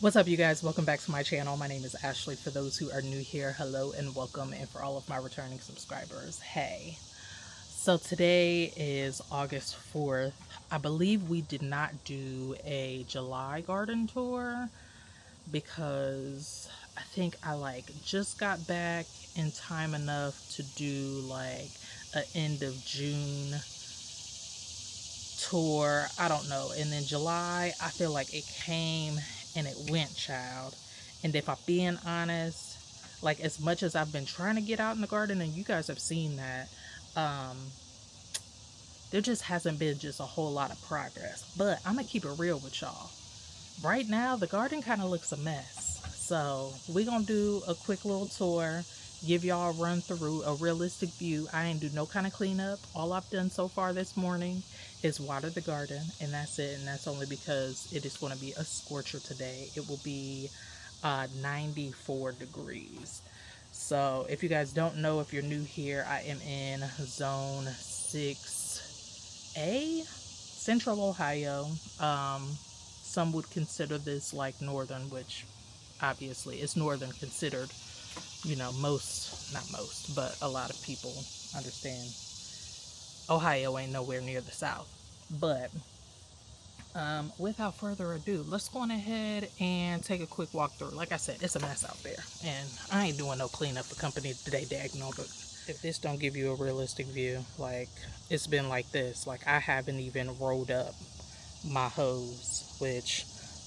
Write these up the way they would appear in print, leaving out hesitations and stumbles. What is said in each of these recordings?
What's up, you guys? Welcome back to my channel. My name is Ashley. For those who are new here, hello and welcome. And for all of my returning subscribers, hey. So today is August 4th. I believe we did not do a July garden tour because I think I just got back in time enough to do like a end of June tour. I don't know. And then July, I feel like it came and it went, child. And if I'm being honest, like as much as I've been trying to get out in the garden, and you guys have seen that, um, there just hasn't been just a whole lot of progress. But I'm gonna keep it real with y'all. Right now, the garden kind of looks a mess. So we're gonna do a quick little tour, give y'all a run through, a realistic view. I ain't do no kind of cleanup. All I've done so far this morning is water the garden, and that's it. And that's only because it is going to be a scorcher today. It will be 94 degrees. So if you guys don't know, if you're new here, I am in zone 6A, Central Ohio. Some would consider this like northern, which obviously is northern considered. You know, most, not most, but a lot of people understand Ohio ain't nowhere near the south. But without further ado, let's go on ahead and take a quick walk through. Like I said, it's a mess out there, and I ain't doing no cleanup for company today, no. But if this don't give you a realistic view, like it's been like this. Like I haven't even rolled up my hose, which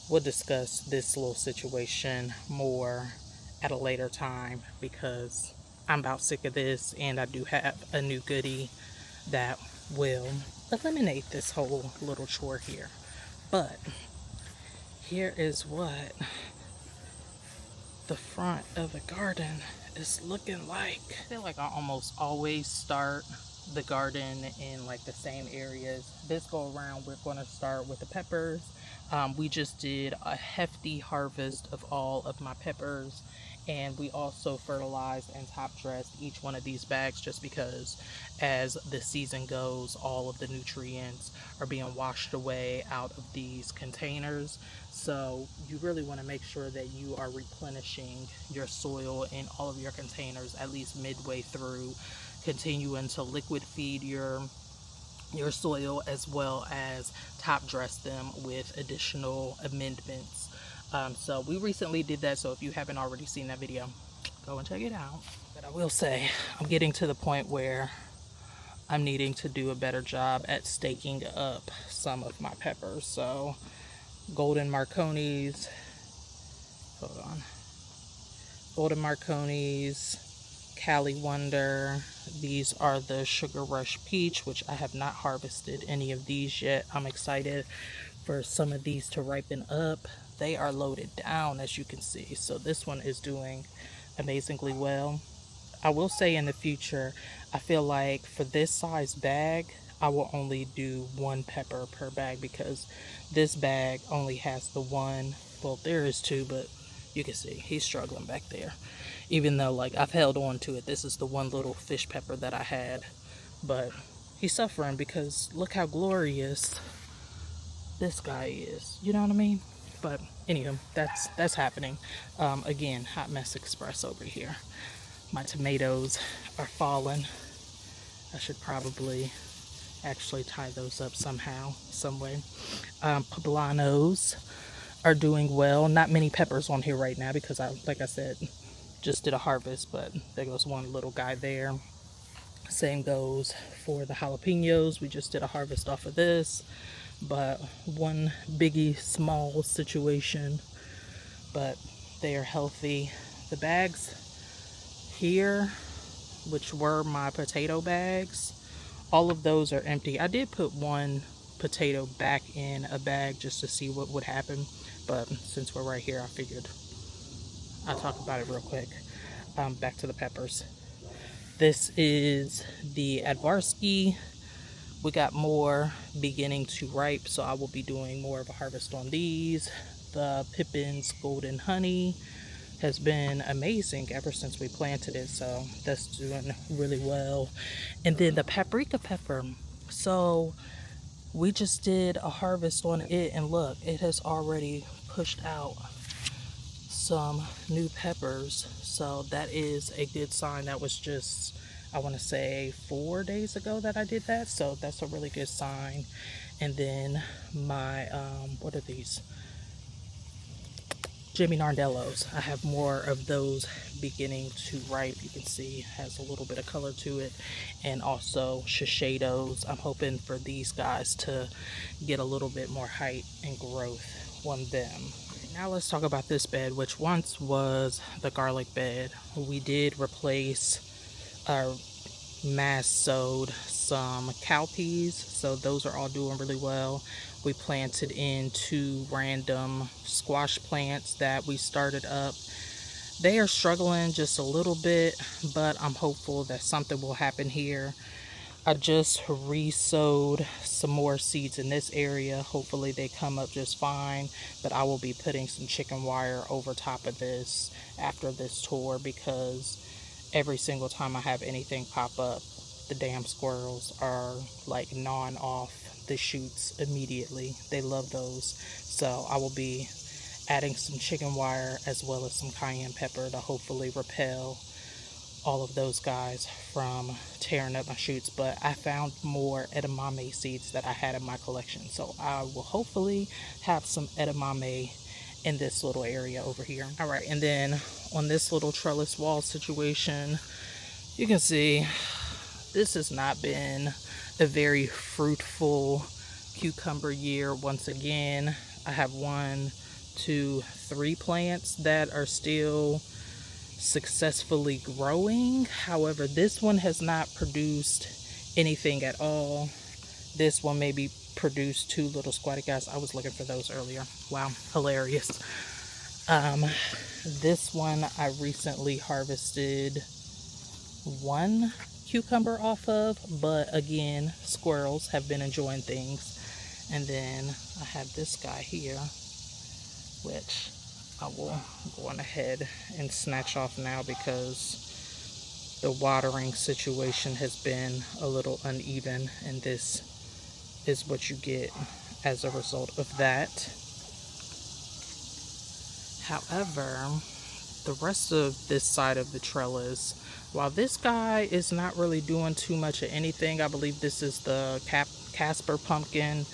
we'll discuss this little situation more at a later time because I'm about sick of this, and I do have a new goodie that will eliminate this whole little chore here. But here is what the front of the garden is looking like. I feel like I almost always start the garden in like the same areas. This go around, we're going to start with the peppers. We just did a hefty harvest of all of my peppers, and we also fertilized and top dressed each one of these bags just because as the season goes, all of the nutrients are being washed away out of these containers. So you really want to make sure that you are replenishing your soil in all of your containers at least midway through, continuing to liquid feed your soil as well as top dress them with additional amendments. So we recently did that, so if you haven't already seen that video, go and check it out. But I will say I'm getting to the point where I'm needing to do a better job at staking up some of my peppers. So golden Marconis, hold on, golden Marconis, Cali Wonder. These are the Sugar Rush Peach, which I have not harvested any of these yet. I'm excited for some of these to ripen up. They are loaded down, as you can see. So this one is doing amazingly well. I will say in the future, I feel like for this size bag, I will only do one pepper per bag because this bag only has the one. Well, there is two, but you can see he's struggling back there. Even though like I've held on to it, this is the one little fish pepper that I had, but he's suffering because look how glorious this guy is. You know what I mean? But anywho, that's happening. Again, hot mess express over here. My tomatoes are falling. I should probably actually tie those up somehow, some way. Poblanos are doing well. Not many peppers on here right now because like I said, just did a harvest, but there goes one little guy there. Same goes for the jalapenos. We just did a harvest off of this, but one biggie small situation, but they are healthy. The bags here, which were my potato bags, all of those are empty. I did put one potato back in a bag just to see what would happen, but since we're right here, I figured I'll talk about it real quick. Back to the peppers. This is the Advarsky. We got more beginning to ripe, so I will be doing more of a harvest on these. The Pippin's Golden Honey has been amazing ever since we planted it, so that's doing really well. And then the paprika pepper. So we just did a harvest on it, and look, it has already pushed out some new peppers, so that is a good sign. That was just, I want to say 4 days ago that I did that, so that's a really good sign. And then my what are these, Jimmy Nardellos, I have more of those beginning to ripe. You can see has a little bit of color to it. And also Shishados, I'm hoping for these guys to get a little bit more height and growth on them. Now let's talk about this bed, which once was the garlic bed. We did replace our mass sowed some cowpeas, so those are all doing really well. We planted in 2 random squash plants that we started up. They are struggling just a little bit, but I'm hopeful that something will happen here. I just re-sowed some more seeds in this area. Hopefully they come up just fine, but I will be putting some chicken wire over top of this after this tour, because every single time I have anything pop up, the damn squirrels are like gnawing off the shoots immediately. They love those. So I will be adding some chicken wire as well as some cayenne pepper to hopefully repel all of those guys from tearing up my shoots. But I found more edamame seeds that I had in my collection, so I will hopefully have some edamame in this little area over here. All right, and then on this little trellis wall situation, you can see this has not been a very fruitful cucumber year. Once again, I have 1, 2, 3 plants that are still successfully growing. However, this one has not produced anything at all. This one maybe produced 2 little squatty guys. I was looking for those earlier. Wow, hilarious. This one I recently harvested 1 cucumber off of, but again, squirrels have been enjoying things. And then I have this guy here, which I will go on ahead and snatch off now because the watering situation has been a little uneven, and this is what you get as a result of that. However, the rest of this side of the trellis, while this guy is not really doing too much of anything, I believe this is the Casper pumpkin.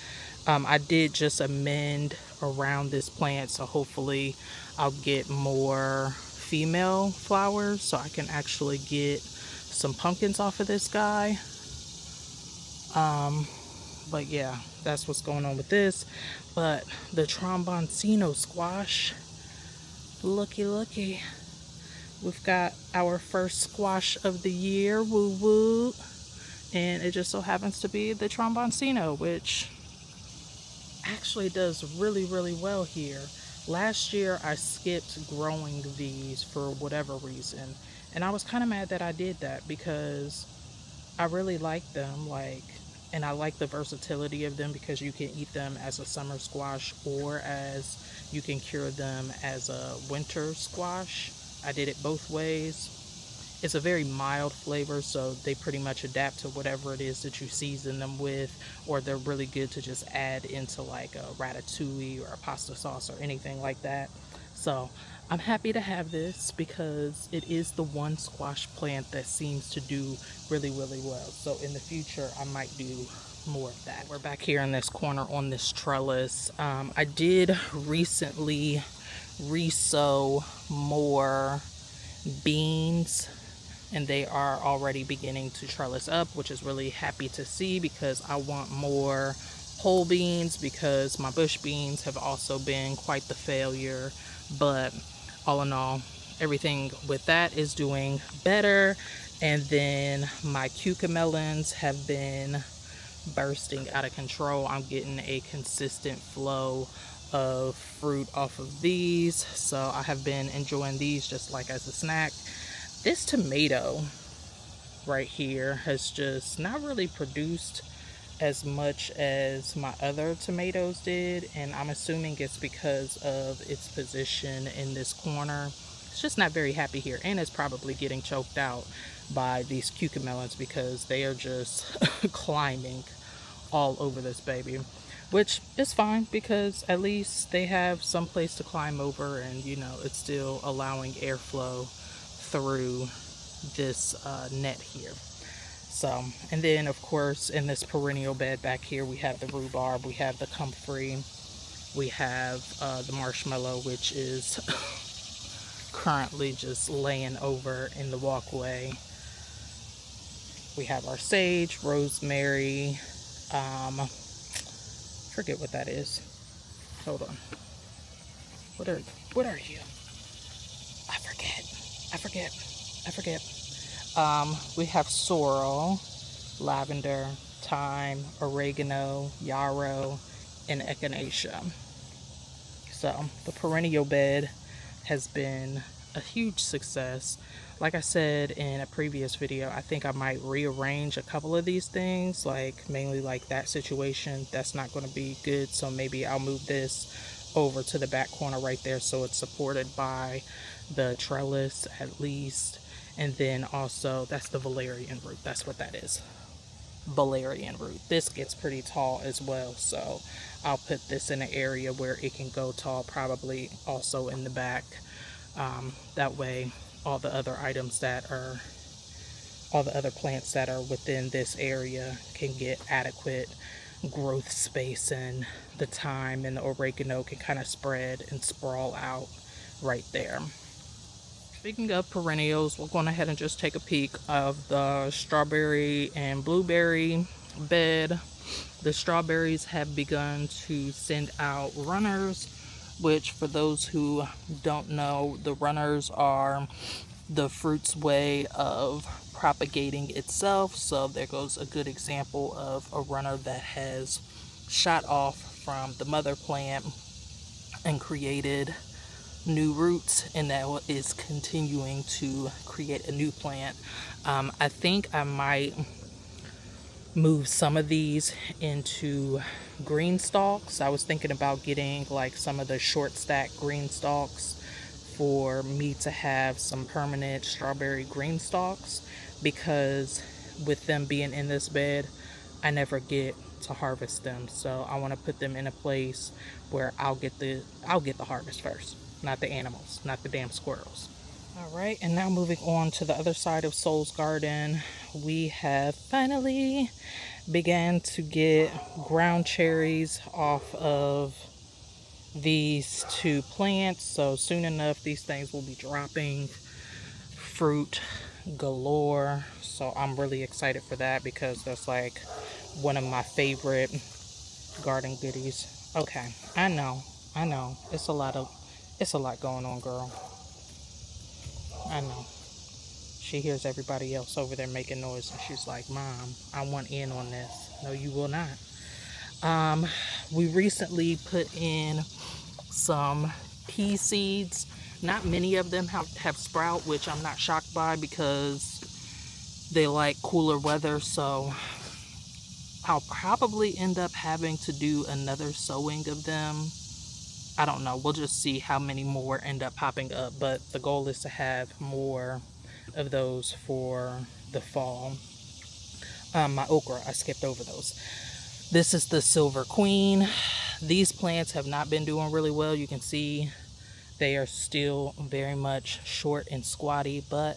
I did just amend around this plant, so hopefully I'll get more female flowers so I can actually get some pumpkins off of this guy. But yeah, that's what's going on with this. But the tromboncino squash, looky, we've got our first squash of the year, woo woo, and it just so happens to be the tromboncino, which actually does really well here. Last year I skipped growing these for whatever reason, and I was kind of mad that I did that because I really like them, and I like the versatility of them because you can eat them as a summer squash or as you can cure them as a winter squash. I did it both ways. It's a very mild flavor, so they pretty much adapt to whatever it is that you season them with, or they're really good to just add into like a ratatouille or a pasta sauce or anything like that. So I'm happy to have this because it is the one squash plant that seems to do really well. So in the future, I might do more of that. We're back here in this corner on this trellis. I did recently re-sow more beans, and they are already beginning to trellis up, which is really happy to see because I want more whole beans because my bush beans have also been quite the failure. But all in all, everything with that is doing better. And then my cucamelons have been bursting out of control. I'm getting a consistent flow of fruit off of these, so I have been enjoying these just like as a snack. This tomato right here has just not really produced as much as my other tomatoes did, and I'm assuming it's because of its position in this corner. It's just not very happy here, and it's probably getting choked out by these cucamelons because they are just climbing all over this baby. which is fine because at least they have some place to climb over, and you know, it's still allowing airflow through this net here. So, and then of course in this perennial bed back here we have the rhubarb, we have the comfrey, we have the marshmallow, which is currently just laying over in the walkway. We have our sage, rosemary, forget what that is. Hold on. What are you? I forget. We have sorrel, lavender, thyme, oregano, yarrow, and echinacea. So the perennial bed has been a huge success. Like I said in a previous video, I think I might rearrange a couple of these things, like mainly like that situation. That's not going to be good, so maybe I'll move this over to the back corner right there so it's supported by the trellis at least. And then also, that's the valerian root. That's what that is. Valerian root. This gets pretty tall as well, so I'll put this in an area where it can go tall, probably also in the back. That way all the other plants that are within this area can get adequate growth space, and the thyme and the oregano can kind of spread and sprawl out right there. Speaking of perennials, we're going ahead and just take a peek of the strawberry and blueberry bed. The strawberries have begun to send out runners, which for those who don't know, the runners are the fruit's way of propagating itself. So there goes a good example of a runner that has shot off from the mother plant and created new roots, and that is continuing to create a new plant. I think I might move some of these into green stalks. I was thinking about getting like some of the short stack green stalks for me to have some permanent strawberry green stalks, because with them being in this bed I never get to harvest them. So I want to put them in a place where I'll get the harvest first, not the animals, not the damn squirrels. All right, and now moving on to the other side of Soul's garden, we have finally began to get ground cherries off of these two plants. So soon enough these things will be dropping fruit galore. So I'm really excited for that, because that's like one of my favorite garden goodies. Okay, I know it's a lot going on, girl. I know. She hears everybody else over there making noise, and she's like, Mom, I want in on this. No, you will not. We recently put in some pea seeds. Not many of them have sprout, which I'm not shocked by, because they like cooler weather. So I'll probably end up having to do another sowing of them. I don't know. We'll just see how many more end up popping up. But the goal is to have more of those for the fall. My okra, I skipped over those. This is the Silver Queen. These plants have not been doing really well. You can see they are still very much short and squatty, but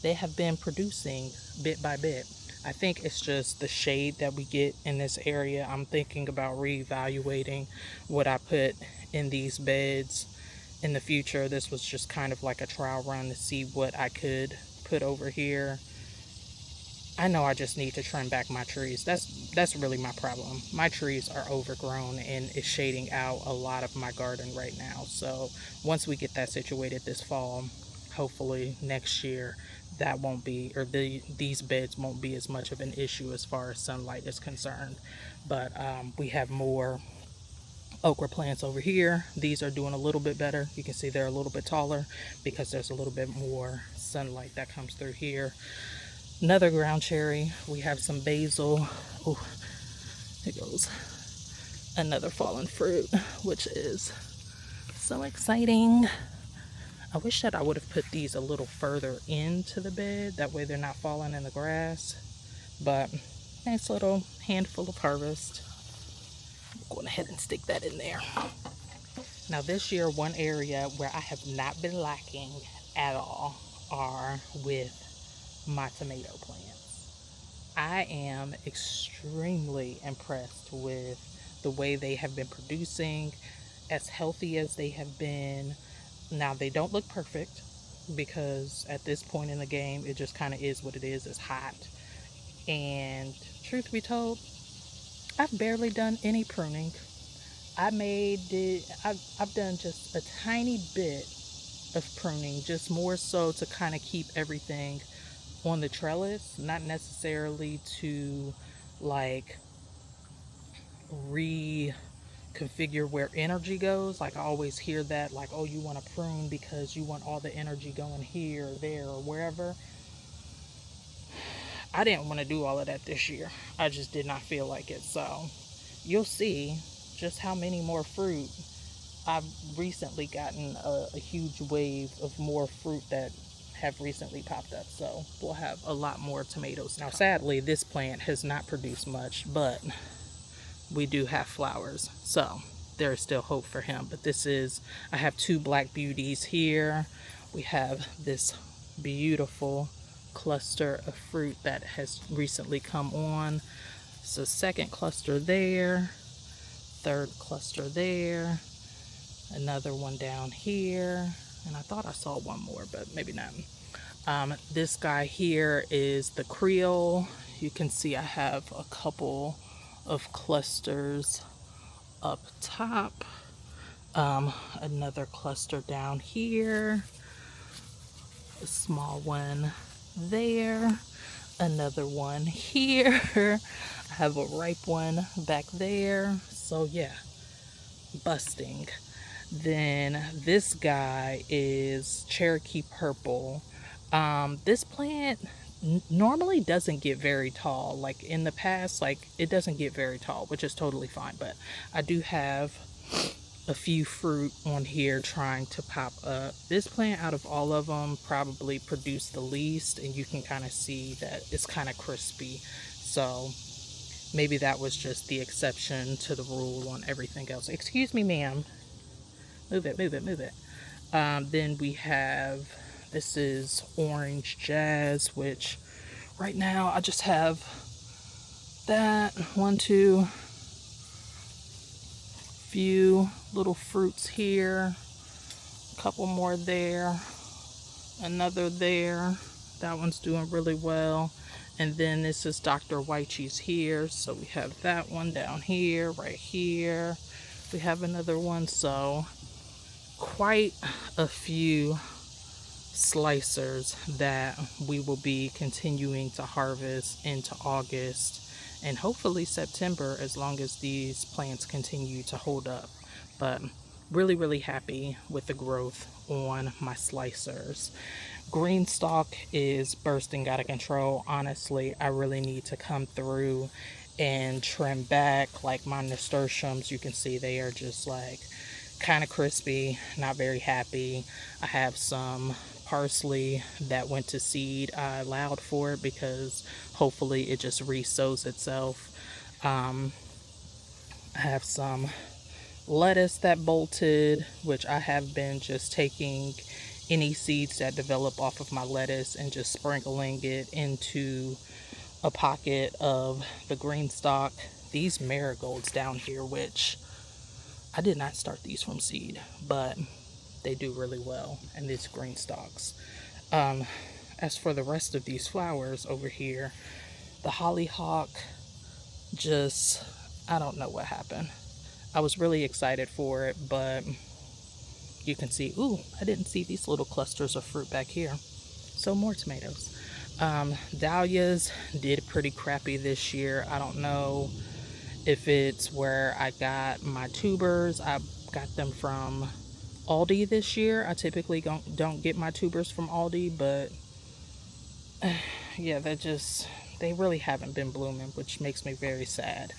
they have been producing bit by bit. I think it's just the shade that we get in this area. I'm thinking about reevaluating what I put in these beds in the future. This was just kind of like a trial run to see what I could put over here. I know I just need to trim back my trees. That's really my problem. My trees are overgrown and it's shading out a lot of my garden right now. So once we get that situated this fall, hopefully next year, that won't be, or these beds won't be as much of an issue as far as sunlight is concerned. But we have more okra plants over here. These are doing a little bit better. You can see they're a little bit taller because there's a little bit more sunlight that comes through here. Another ground cherry. We have some basil. Oh, it goes. Another fallen fruit, which is so exciting. I wish that I would have put these a little further into the bed. That way they're not falling in the grass. But nice little handful of harvest. Going ahead and stick that in there. Now this year, one area where I have not been lacking at all are with my tomato plants. I am extremely impressed with the way they have been producing, as healthy as they have been. Now they don't look perfect because at this point in the game, it just kind of is what it is. It's hot. And truth be told, I've barely done any pruning. I've done just a tiny bit of pruning, just more so to kind of keep everything on the trellis, not necessarily to like reconfigure where energy goes. Like I always hear that, like, oh, you want to prune because you want all the energy going here or there or wherever. I didn't want to do all of that this year. I just did not feel like it. So you'll see just how many more fruit. I've recently gotten a huge wave of more fruit that have recently popped up. So we'll have a lot more tomatoes. Now, sadly, this plant has not produced much, but we do have flowers. So there is still hope for him. But I have two black beauties here. We have this beautiful cluster of fruit that has recently come on. So second cluster there, third cluster there, another one down here, and I thought I saw one more, but maybe not. This guy here is the Creole. You can see I have a couple of clusters up top, another cluster down here, a small one there, another one here. I have a ripe one back there. So yeah, busting. Then this guy is Cherokee Purple. This plant normally doesn't get very tall. Like in the past, like it doesn't get very tall, which is totally fine. But I do have a few fruit on here trying to pop up. This plant out of all of them probably produced the least, and you can kind of see that it's kind of crispy. So maybe that was just the exception to the rule on everything else. Excuse me, ma'am. Move it, move it, move it. Then we have, this is Orange Jazz, which right now I just have that, one, two, few little fruits here, a couple more there, another there. That one's doing really well. And then this is Dr. White Cheese here. So we have that one down here, right here. We have another one. So quite a few slicers that we will be continuing to harvest into August and hopefully September, as long as these plants continue to hold up. But really happy with the growth on my slicers. Greenstock is bursting out of control. Honestly, I really need to come through and trim back. Like my nasturtiums, you can see they are just like kind of crispy, not very happy. I have some parsley that went to seed. I allowed for it because hopefully it just re-sows itself. I have some lettuce that bolted, which I have been just taking any seeds that develop off of my lettuce and just sprinkling it into a pocket of the Greenstock. These marigolds down here, which I did not start these from seed, but they do really well in these Greenstalks. As for the rest of these flowers over here, the hollyhock, just, I don't know what happened. I was really excited for it, but you can see, ooh, I didn't see these little clusters of fruit back here. So more tomatoes. Dahlias did pretty crappy this year. I don't know if it's where I got my tubers. I got them from Aldi this year. I typically don't get my tubers from Aldi, but yeah, they really haven't been blooming, which makes me very sad.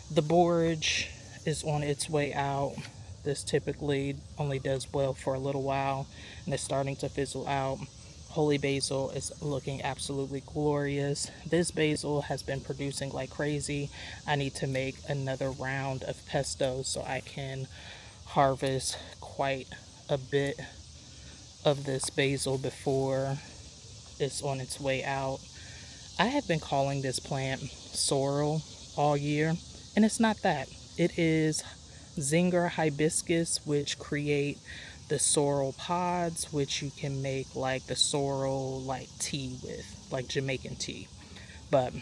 The borage is on its way out. This typically only does well for a little while, and it's starting to fizzle out. Holy basil is looking absolutely glorious. This basil has been producing like crazy. I need to make another round of pesto so I can harvest quite a bit of this basil before it's on its way out. I have been calling this plant sorrel all year, and it's not that. It is Zinger hibiscus, which create the sorrel pods, which you can make like the sorrel like tea with, like Jamaican tea. But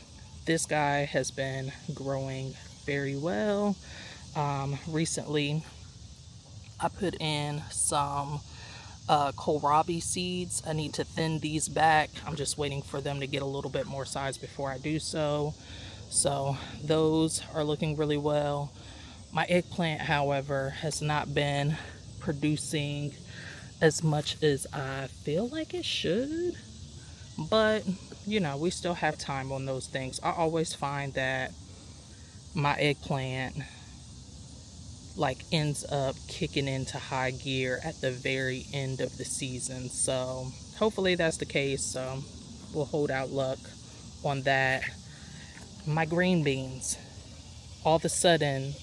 this guy has been growing very well. Recently, I put in some kohlrabi seeds. I need to thin these back. I'm just waiting for them to get a little bit more size before I do so. So those are looking really well. My eggplant, however, has not been producing as much as I feel like it should. But, you know, we still have time on those things. I always find that my eggplant like ends up kicking into high gear at the very end of the season. So hopefully that's the case. So we'll hold out luck on that. My green beans, all of a sudden,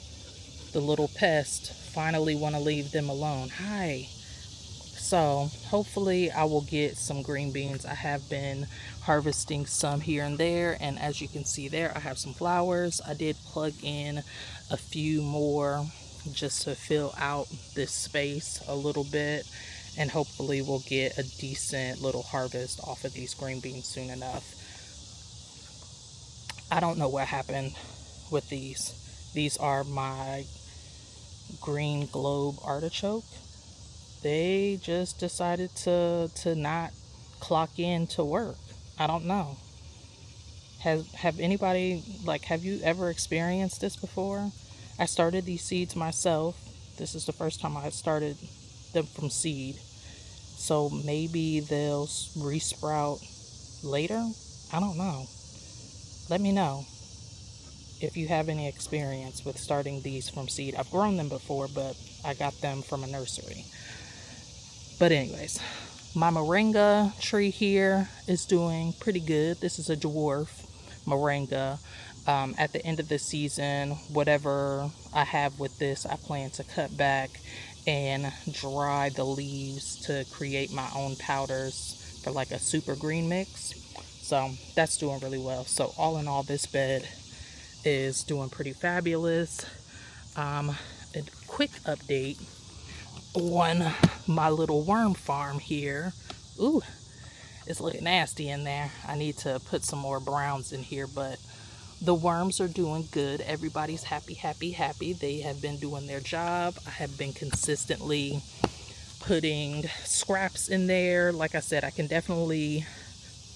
the little pest finally want to leave them alone. Hi. So hopefully I will get some green beans. I have been harvesting some here and there, and as you can see there, I have some flowers. I did plug in a few more just to fill out this space a little bit, and hopefully we'll get a decent little harvest off of these green beans soon enough. I don't know what happened with these. These are my green globe artichoke. They just decided to not clock in to work. I don't know. Have anybody, like, have you ever experienced this before? I started these seeds myself. This is the first time I started them from seed. So maybe they'll resprout later. I don't know. Let me know if you have any experience with starting these from seed. I've grown them before, but I got them from a nursery. But anyways, my moringa tree here is doing pretty good. This is a dwarf moringa. At the end of the season, whatever I have with this, I plan to cut back and dry the leaves to create my own powders for like a super green mix. So that's doing really well. So all in all, this bed is doing pretty fabulous. A quick update on my little worm farm here. Ooh, it's looking nasty in there. I need to put some more browns in here, but the worms are doing good. Everybody's happy, happy, happy. They have been doing their job. I have been consistently putting scraps in there. Like I said, I can definitely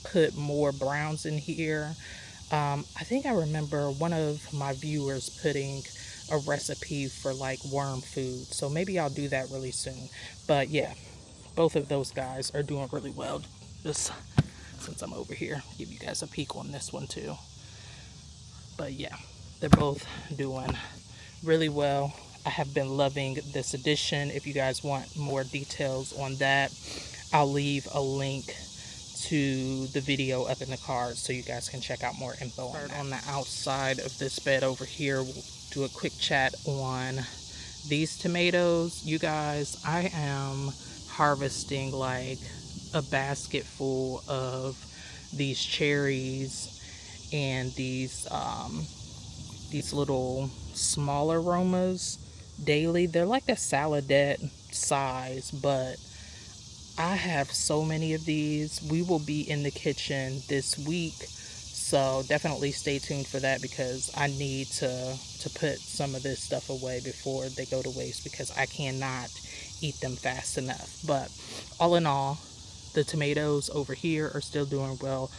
put more browns in here. I think I remember one of my viewers putting a recipe for like worm food, so maybe I'll do that really soon. But yeah, both of those guys are doing really well. Just since I'm over here, give you guys a peek on this one too. But yeah, they're both doing really well. I have been loving this edition. If you guys want more details on that, I'll leave a link to the video up in the cards so you guys can check out more info on that. On the outside of this bed over here, we'll do a quick chat on these tomatoes. You guys, I am harvesting like a basket full of these cherries and these little smaller aromas daily. They're like a saladette size, but I have so many of these. We will be in the kitchen this week, so definitely stay tuned for that, because I need to put some of this stuff away before they go to waste, because I cannot eat them fast enough. But all in all, the tomatoes over here are still doing well.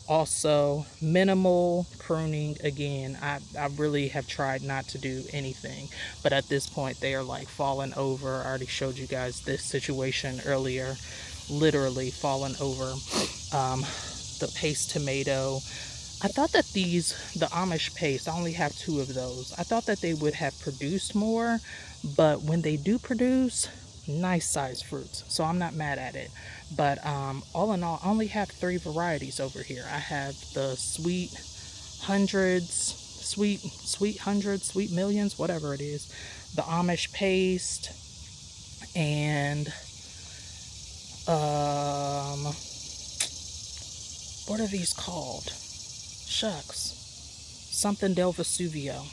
Also, minimal pruning again. I really have tried not to do anything, but at this point they are like falling over. I already showed you guys this situation earlier, literally falling over. The paste tomato, I thought that the Amish paste, I only have 2 of those. I thought that they would have produced more, but when they do produce, nice sized fruits, so I'm not mad at it. But all in all, I only have three varieties over here. I have the sweet hundreds, sweet millions, whatever it is, the Amish paste, and um, what are these called? Shucks, something Del Vesuvio.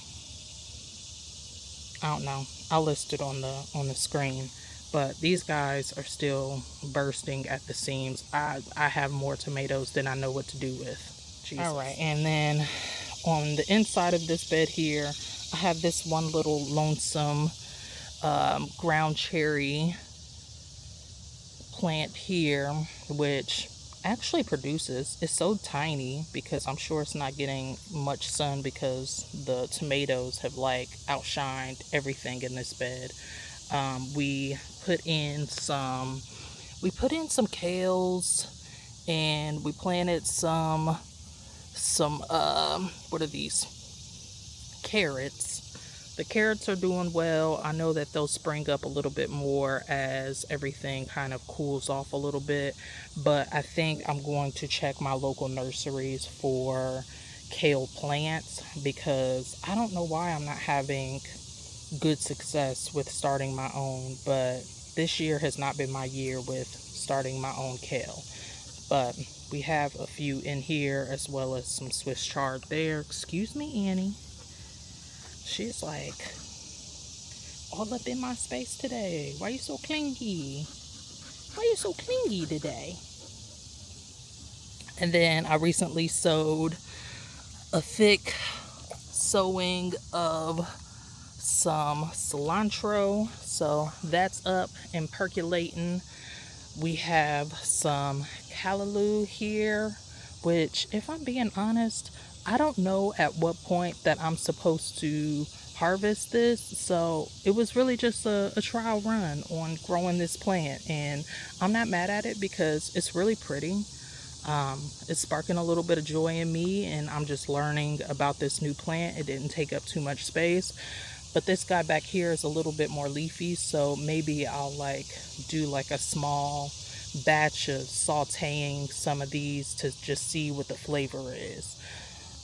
I don't know. I'll list it on the screen. But these guys are still bursting at the seams. I have more tomatoes than I know what to do with. Jesus. All right, and then on the inside of this bed here, I have this one little lonesome ground cherry plant here, which actually produces. It's so tiny because I'm sure it's not getting much sun because the tomatoes have like outshined everything in this bed. We put in some kales, and we planted some what are these, carrots. The carrots are doing well. I know that they'll spring up a little bit more as everything kind of cools off a little bit, but I think I'm going to check my local nurseries for kale plants because I don't know why I'm not having good success with starting my own, but this year has not been my year with starting my own kale. But we have a few in here as well as some Swiss chard there. Excuse me, Annie. She's like all up in my space today. Why you so clingy? Why you so clingy today? And then I recently sowed a thick sowing of some cilantro, so that's up and percolating. We have some callaloo here, which, if I'm being honest, I don't know at what point that I'm supposed to harvest this, so it was really just a trial run on growing this plant, and I'm not mad at it because it's really pretty. It's sparking a little bit of joy in me, and I'm just learning about this new plant. It didn't take up too much space, but this guy back here is a little bit more leafy, so maybe I'll like do like a small batch of sauteing some of these to just see what the flavor is.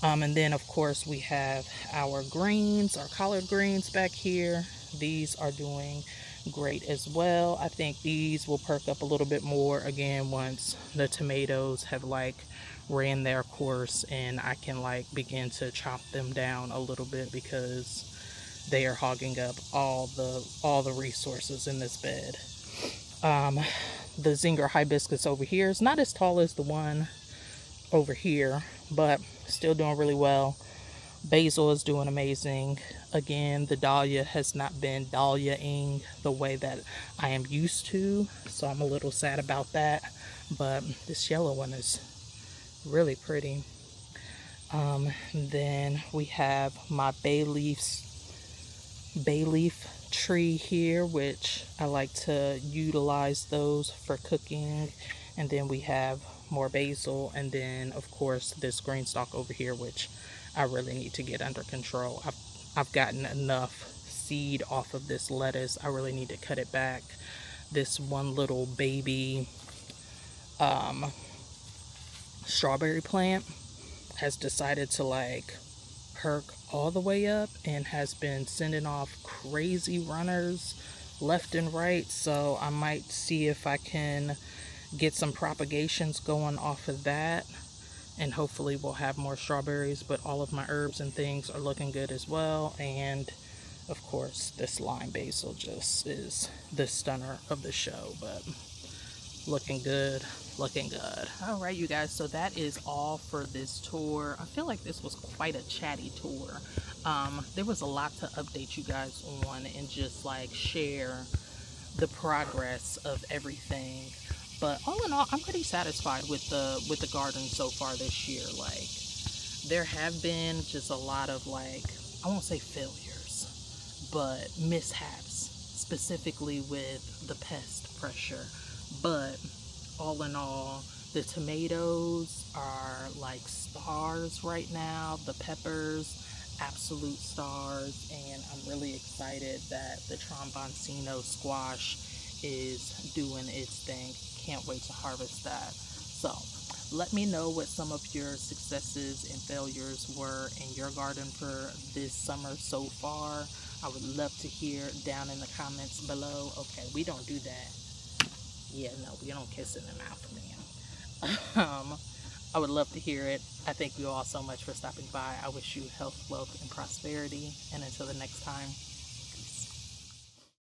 And then of course we have our greens, our collard greens back here. These are doing great as well. I think these will perk up a little bit more again once the tomatoes have like ran their course and I can like begin to chop them down a little bit because they are hogging up all the resources in this bed. The Zinger hibiscus over here is not as tall as the one over here, but still doing really well. Basil is doing amazing. Again, the dahlia has not been dahlia-ing the way that I am used to, so I'm a little sad about that. But this yellow one is really pretty. Then we have my bay leaf tree here, which I like to utilize those for cooking. And then we have more basil, and then of course this Greenstock over here, which I really need to get under control. I've gotten enough seed off of this lettuce. I really need to cut it back. This one little baby strawberry plant has decided to like perk all the way up and has been sending off crazy runners left and right, so I might see if I can get some propagations going off of that, and hopefully we'll have more strawberries. But all of my herbs and things are looking good as well, and of course this lime basil just is the stunner of the show, but looking good. All right, you guys, so that is all for this tour. I feel like this was quite a chatty tour. There was a lot to update you guys on and just like share the progress of everything. But all in all, I'm pretty satisfied with the garden so far this year. Like, there have been just a lot of like, I won't say failures, but mishaps, specifically with the pest pressure. But all in all, the tomatoes are like stars right now. The peppers, absolute stars. And I'm really excited that the tromboncino squash is doing its thing. Can't wait to harvest that. So let me know what some of your successes and failures were in your garden for this summer so far. I would love to hear down in the comments below. Okay, we don't do that. Yeah, no, we don't kiss in the mouth, man. I would love to hear it. I thank you all so much for stopping by. I wish you health, wealth, and prosperity. And until the next time,